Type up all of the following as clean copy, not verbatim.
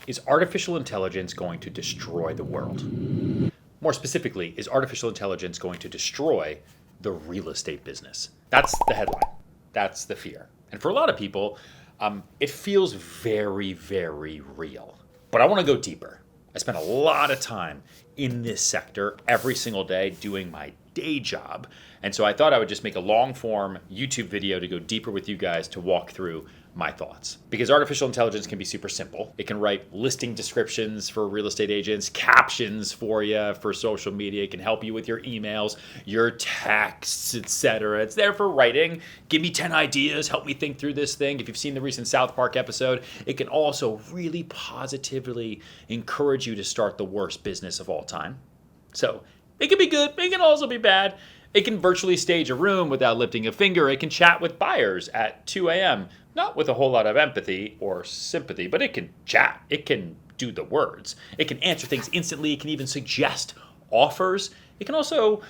Is artificial intelligence going to destroy the world? More specifically, is artificial intelligence going to destroy the real estate business? That's the headline. That's the fear. And for a lot of people, it feels very, very real. But I want to go deeper. I spend a lot of time in this sector every single day doing my day job. And so I thought I would just make a long form YouTube video to go deeper with you guys to walk through my thoughts. Because artificial intelligence can be super simple. It can write listing descriptions for real estate agents, captions for you for social media. It can help you with your emails, your texts, etc. It's there for writing. Give me 10 ideas, help me think through this thing. If you've seen the recent South Park episode, it can also really positively encourage you to start the worst business of all time. So it can be good, it can also be bad. It can virtually stage a room without lifting a finger. It can chat with buyers at 2 a.m., not with a whole lot of empathy or sympathy, but it can chat. It can do the words. It can answer things instantly. It can even suggest offers. It can also,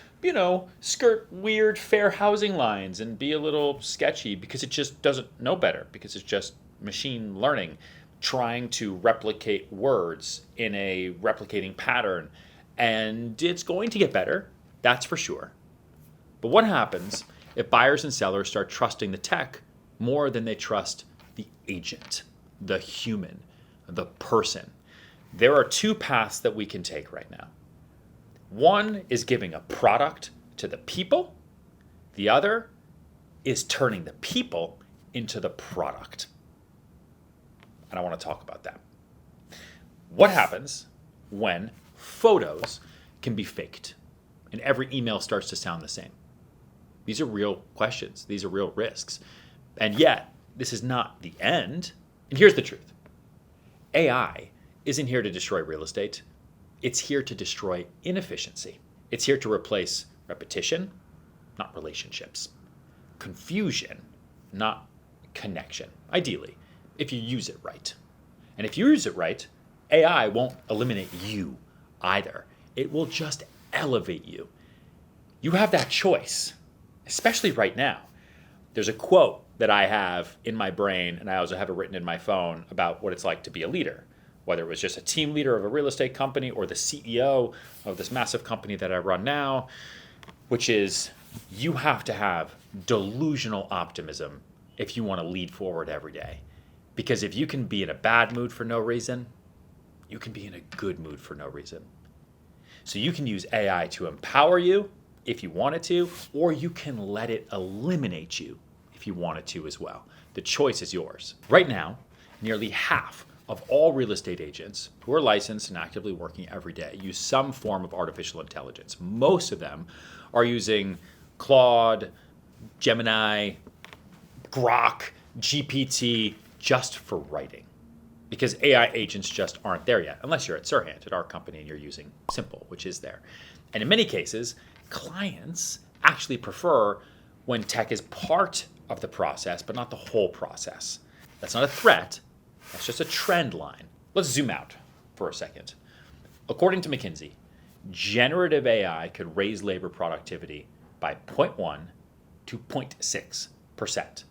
skirt weird fair housing lines and be a little sketchy because it just doesn't know better, because it's just machine learning trying to replicate words in a replicating pattern. And it's going to get better, that's for sure. But what happens if buyers and sellers start trusting the tech more than they trust the agent, the human, the person? There are two paths that we can take right now. One is giving a product to the people. The other is turning the people into the product. And I want to talk about that. What happens when photos can be faked and every email starts to sound the same? These are real questions. These are real risks. And yet, this is not the end. And here's the truth. AI isn't here to destroy real estate. It's here to destroy inefficiency. It's here to replace repetition, not relationships. Confusion, not connection. Ideally, if you use it right. And if you use it right, AI won't eliminate you either. It will just elevate you. You have that choice, especially right now. There's a quote that I have in my brain, and I also have it written in my phone, about what it's like to be a leader, whether it was just a team leader of a real estate company or the CEO of this massive company that I run now, which is you have to have delusional optimism if you want to lead forward every day. Because if you can be in a bad mood for no reason, you can be in a good mood for no reason. So you can use AI to empower you if you want it to, or you can let it eliminate you if you want it to as well. The choice is yours. Right now, nearly half of all real estate agents who are licensed and actively working every day use some form of artificial intelligence. Most of them are using Claude, Gemini, Grok, GPT just for writing. Because AI agents just aren't there yet, unless you're at Serhant, at our company, and you're using Simple, which is there. And in many cases, clients actually prefer when tech is part of the process, but not the whole process. That's not a threat. That's just a trend line. Let's zoom out for a second. According to McKinsey, generative AI could raise labor productivity by 0.1 to 0.6%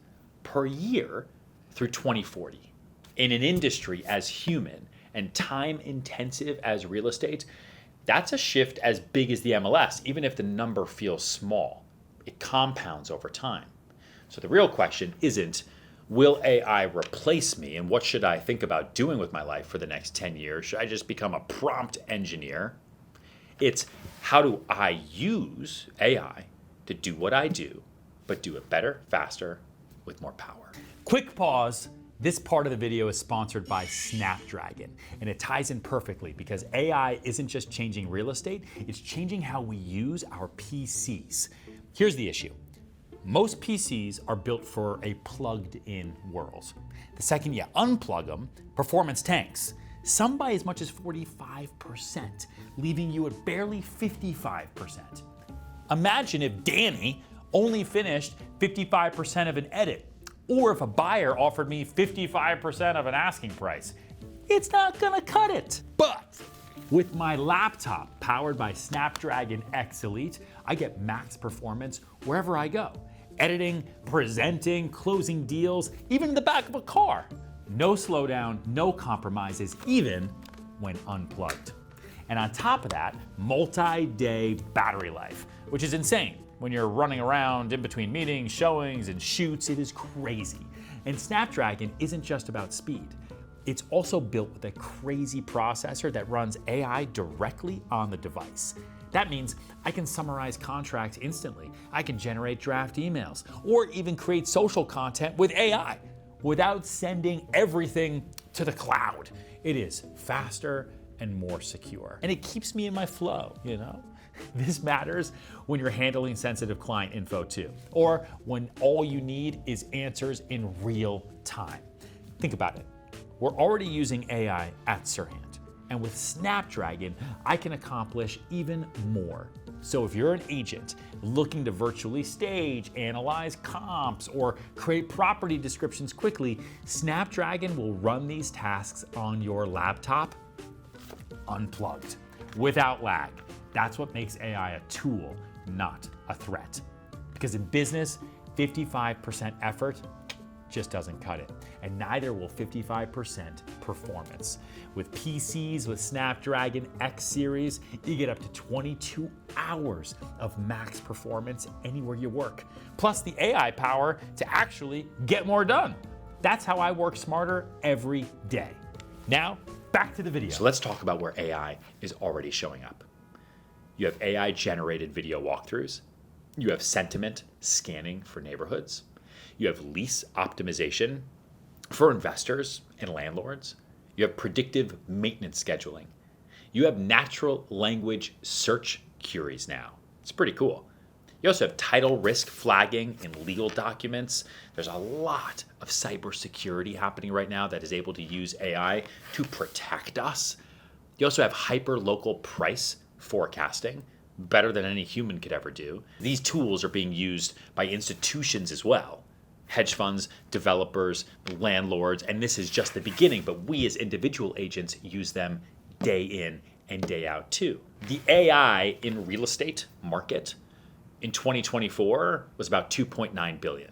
per year through 2040. In an industry as human and time intensive as real estate, that's a shift as big as the MLS, even if the number feels small. It compounds over time. So the real question isn't, will AI replace me, and what should I think about doing with my life for the next 10 years? Should I just become a prompt engineer? It's, how do I use AI to do what I do, but do it better, faster, with more power? Quick pause. This part of the video is sponsored by Snapdragon, and it ties in perfectly because AI isn't just changing real estate, it's changing how we use our PCs. Here's the issue. Most PCs are built for a plugged-in world. The second you unplug them, performance tanks. Some by as much as 45%, leaving you at barely 55%. Imagine if Danny only finished 55% of an edit, or if a buyer offered me 55% of an asking price. It's not gonna cut it. But with my laptop powered by Snapdragon X Elite, I get max performance wherever I go. Editing, presenting, closing deals, even in the back of a car. No slowdown, no compromises, even when unplugged. And on top of that, multi-day battery life, which is insane. When you're running around in between meetings, showings, and shoots, it is crazy. And Snapdragon isn't just about speed. It's also built with a crazy processor that runs AI directly on the device. That means I can summarize contracts instantly. I can generate draft emails, or even create social content with AI without sending everything to the cloud. It is faster and more secure. And it keeps me in my flow, you know? This matters when you're handling sensitive client info too, or when all you need is answers in real time. Think about it. We're already using AI at Serhant, and with Snapdragon, I can accomplish even more. So if you're an agent looking to virtually stage, analyze comps, or create property descriptions quickly, Snapdragon will run these tasks on your laptop unplugged, without lag. That's what makes AI a tool, not a threat. Because in business, 55% effort just doesn't cut it. And neither will 55% performance. With PCs with Snapdragon X series, you get up to 22 hours of max performance anywhere you work. Plus the AI power to actually get more done. That's how I work smarter every day. Now, back to the video. So let's talk about where AI is already showing up. You have AI generated video walkthroughs. You have sentiment scanning for neighborhoods. You have lease optimization for investors and landlords. You have predictive maintenance scheduling. You have natural language search queries now. It's pretty cool. You also have title risk flagging in legal documents. There's a lot of cybersecurity happening right now that is able to use AI to protect us. You also have hyper-local price forecasting, better than any human could ever do. These tools are being used by institutions as well. Hedge funds, developers, landlords, and this is just the beginning, but we as individual agents use them day in and day out too. The AI in real estate market in 2024 was about 2.9 billion,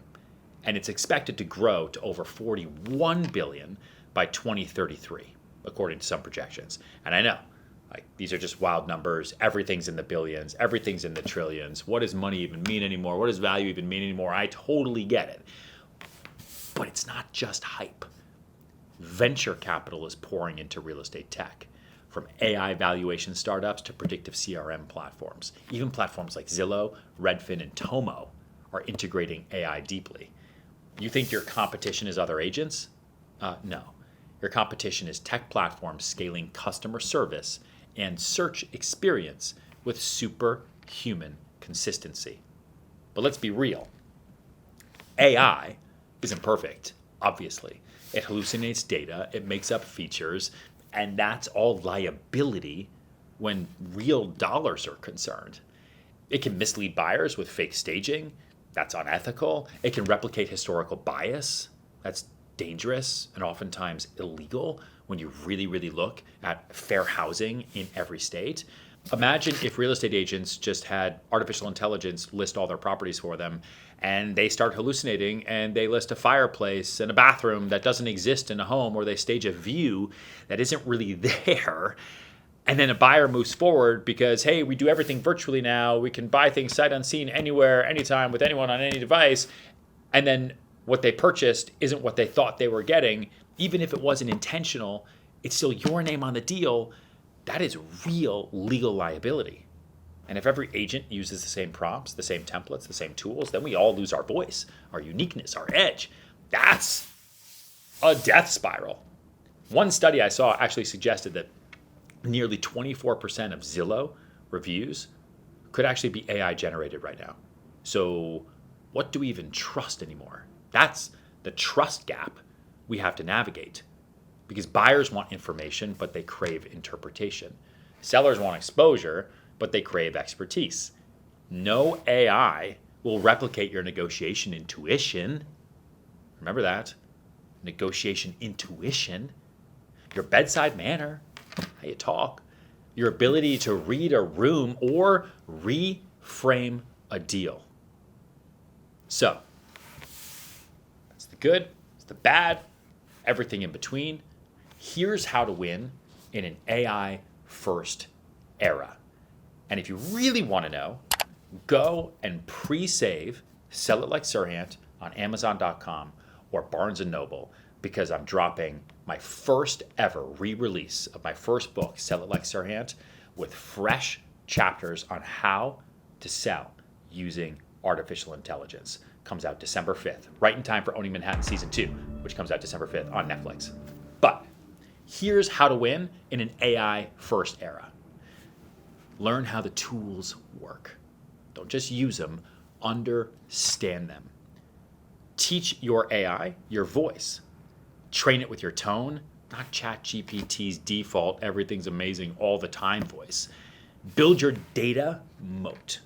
and it's expected to grow to over 41 billion by 2033, according to some projections. And I know, like, these are just wild numbers. Everything's in the billions, everything's in the trillions. What does money even mean anymore? What does value even mean anymore? I totally get it. But it's not just hype. Venture capital is pouring into real estate tech, from AI valuation startups to predictive CRM platforms. Even platforms like Zillow, Redfin, and Tomo are integrating AI deeply. You think your competition is other agents? No. Your competition is tech platforms scaling customer service and search experience with superhuman consistency. But let's be real. AI isn't perfect, obviously. It hallucinates data, it makes up features, and that's all liability when real dollars are concerned. It can mislead buyers with fake staging. That's unethical. It can replicate historical bias. That's dangerous and oftentimes illegal when you really, really look at fair housing in every state. Imagine if real estate agents just had artificial intelligence list all their properties for them, and they start hallucinating and they list a fireplace and a bathroom that doesn't exist in a home, or they stage a view that isn't really there. And then a buyer moves forward because, hey, we do everything virtually now. We can buy things sight unseen anywhere, anytime, with anyone on any device. And then what they purchased isn't what they thought they were getting. Even if it wasn't intentional, it's still your name on the deal. That is real legal liability. And if every agent uses the same prompts, the same templates, the same tools, then we all lose our voice, our uniqueness, our edge. That's a death spiral. One study I saw actually suggested that nearly 24% of Zillow reviews could actually be AI generated right now. So what do we even trust anymore? That's the trust gap we have to navigate. Because buyers want information, but they crave interpretation. Sellers want exposure, but they crave expertise. No AI will replicate your negotiation intuition. Remember that. Negotiation intuition. Your bedside manner, how you talk, your ability to read a room or reframe a deal. So, that's the good, it's the bad. everything in between. Here's how to win in an AI first era. And if you really want to know, go and pre-save Sell It Like Serhant on Amazon.com or Barnes & Noble, because I'm dropping my first ever re-release of my first book, Sell It Like Serhant, with fresh chapters on how to sell using artificial intelligence. Comes out December 5th, right in time for Owning Manhattan Season 2, which comes out December 5th on Netflix. But here's how to win in an AI first era. Learn how the tools work. Don't just use them, understand them. Teach your AI your voice. Train it with your tone, not ChatGPT's default, everything's amazing all the time voice. Build your data moat.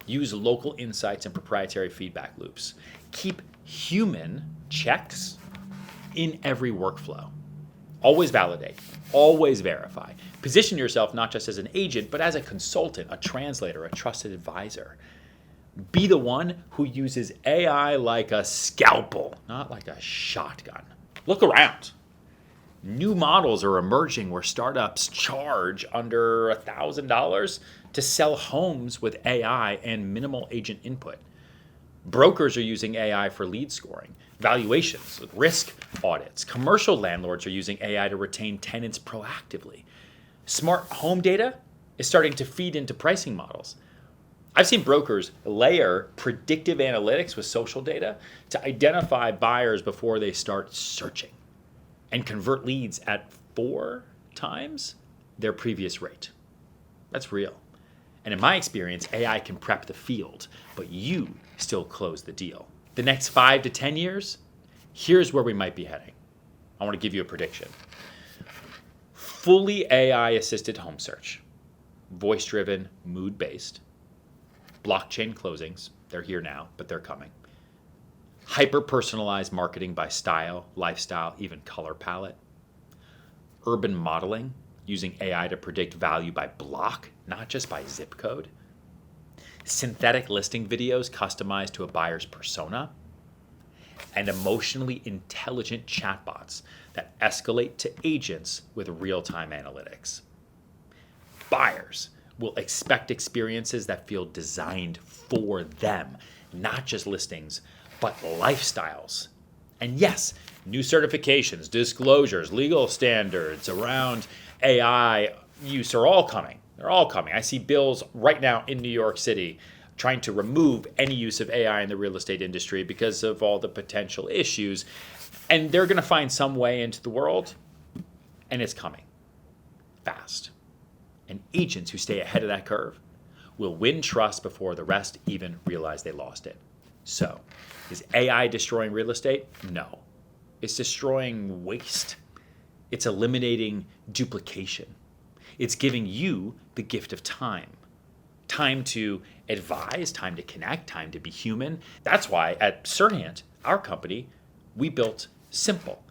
Use local insights and proprietary feedback loops. Keep human checks in every workflow. Always validate, always verify. Position yourself not just as an agent, but as a consultant, a translator, a trusted advisor. Be the one who uses AI like a scalpel, not like a shotgun. Look around. New models are emerging where startups charge under $1,000 to sell homes with AI and minimal agent input. Brokers are using AI for lead scoring, valuations, risk audits. Commercial landlords are using AI to retain tenants proactively. Smart home data is starting to feed into pricing models. I've seen brokers layer predictive analytics with social data to identify buyers before they start searching and convert leads at 4 times their previous rate. That's real. And in my experience, AI can prep the field, but you still close the deal. The next 5 to 10 years, here's where we might be heading. I want to give you a prediction. Fully AI-assisted home search, voice-driven, mood-based, blockchain closings, they're here now, but they're coming. Hyper-personalized marketing by style, lifestyle, even color palette. Urban modeling, using AI to predict value by block, not just by zip code. Synthetic listing videos customized to a buyer's persona. And emotionally intelligent chatbots that escalate to agents with real-time analytics. Buyers will expect experiences that feel designed for them, not just listings, but lifestyles. And yes, new certifications, disclosures, legal standards around AI use are all coming. They're all coming. I see bills right now in New York City trying to remove any use of AI in the real estate industry because of all the potential issues. And they're going to find some way into the world, and it's coming fast. And agents who stay ahead of that curve will win trust before the rest even realize they lost it. So, is AI destroying real estate? No. It's destroying waste. It's eliminating duplication. It's giving you the gift of time. Time to advise, time to connect, time to be human. That's why at Serhant, our company, we built Simple,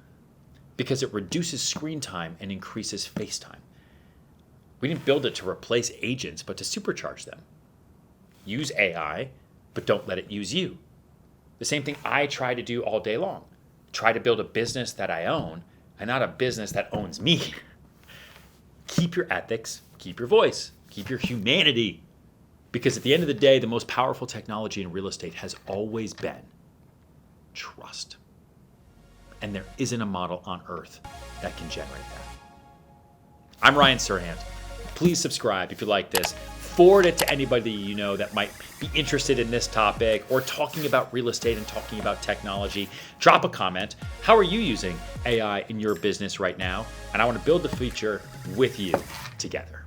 because it reduces screen time and increases face time. We didn't build it to replace agents, but to supercharge them. Use AI, but don't let it use you. The same thing I try to do all day long. Try to build a business that I own, and not a business that owns me. Keep your ethics, keep your voice, keep your humanity. Because at the end of the day, the most powerful technology in real estate has always been trust. And there isn't a model on earth that can generate that. I'm Ryan Serhant. Please subscribe if you like this. Forward it to anybody you know that might be interested in this topic or talking about real estate and talking about technology. Drop a comment. How are you using AI in your business right now? And I want to build the future with you together.